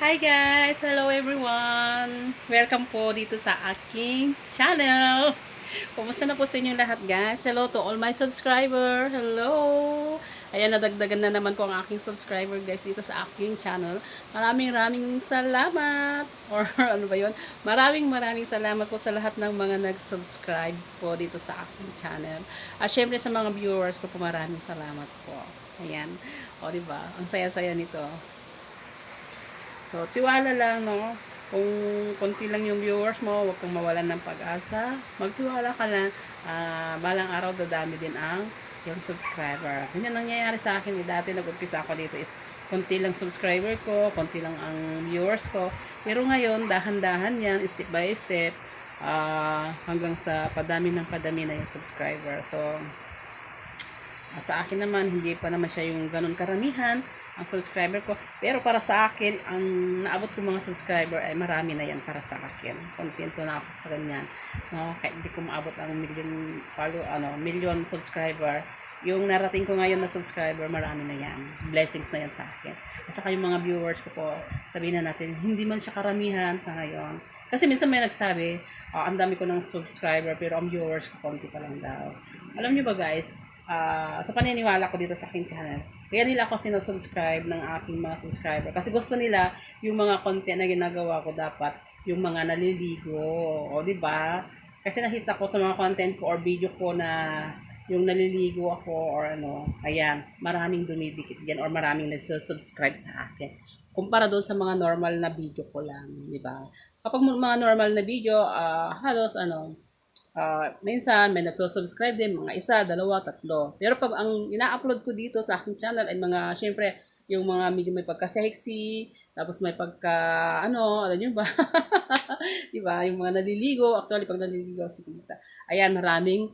Hi guys! Hello everyone! Welcome po dito sa aking channel! Kumusta na po sa inyong lahat guys? Hello to all my subscriber! Hello! Ayan, nadagdagan na naman po ang aking subscriber guys dito sa aking channel. Maraming salamat! Or ano ba yun? Maraming salamat po sa lahat ng mga nag-subscribe po dito sa aking channel. At syempre sa mga viewers ko po maraming salamat po. Ayan. O diba? Ang saya-saya nito. So, tiwala lang, no? Kung konti lang yung viewers mo, huwag kang mawalan ng pag-asa. Magtiwala ka lang. Balang araw, dadami din ang yung subscriber. Ganyan nangyayari sa akin. Dati nag-umpisa ako dito is konti lang subscriber ko, konti lang ang viewers ko. Pero ngayon, dahan-dahan yan, step by step, hanggang sa padami na yung subscriber. So, sa akin naman, hindi pa naman siya yung ganun karamihan ang subscriber ko. Pero para sa akin, ang naabot ko mga subscriber ay marami na yan para sa akin. Kontento na ako sa ganyan. No? Kahit hindi ko maabot ang million subscriber. Yung narating ko ngayon na subscriber, marami na yan. Blessings na yan sa akin. At saka yung mga viewers ko po, sabihin na natin, hindi man siya karamihan sa ngayon. Kasi minsan may nagsabi, ang dami ko ng subscriber, pero ang viewers ko, konti pa lang daw. Alam nyo ba guys, sa paniniwala ko dito sa aking channel, kaya nila ako sinusubscribe ng aking mga subscriber. Kasi gusto nila yung mga content na ginagawa ko dapat yung mga naliligo. O, di ba? Kasi nakita ko sa mga content ko or video ko na yung naliligo ako or ano, ayan, maraming dumidikit dyan or maraming nagsusubscribe sa akin. Kumpara doon sa mga normal na video ko lang, di ba? Kapag mga normal na video, halos minsan may nagsusubscribe din, mga isa, dalawa, tatlo. Pero pag ang ina-upload ko dito sa aking channel ay mga, syempre, yung mga medyo may pagka-sexy, tapos may pagka, alam nyo ba? Diba? Yung mga naliligo, actually, pag naliligo si Tita. Ayan, maraming,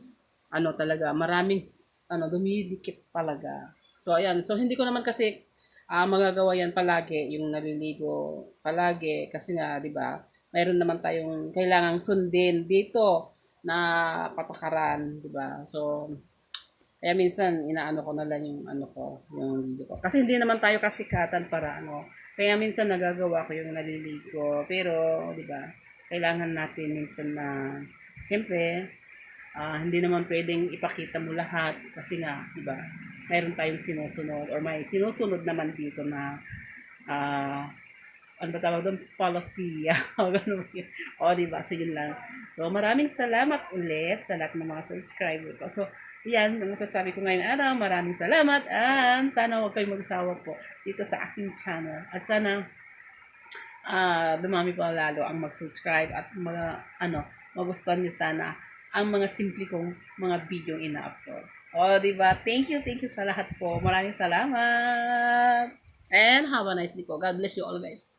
dumidikit talaga. So, ayan. So, hindi ko naman kasi magagawa yan palagi, yung naliligo palagi. Kasi nga, di ba, mayroon naman tayong kailangang sundin dito na patakaran, 'di ba? So, kaya minsan inaano ko na lang yung yung video ko. Kasi hindi naman tayo kasikatan para Kaya minsan nagagawa ko yung naliligo, pero 'di ba? Kailangan natin minsan na siyempre hindi naman pwedeng ipakita mo lahat kasi nga, 'di ba? Mayroon tayong sinusunod or may sinusunod naman dito na ah ano ba tawag doon? Policy. O, ganun yun. O, diba? So, yun lang. So, maraming salamat ulit sa lahat ng mga subscriber ko. So, yan, ang masasabi ko ngayon araw, maraming salamat and sana huwag kayong magsawa po dito sa aking channel. At sana dumami pa lalo ang mag-subscribe at mga, magustuhan nyo sana ang mga simple kong mga video ina-upload. O, diba? Thank you sa lahat po. Maraming salamat. And have a nice day po. God bless you all guys.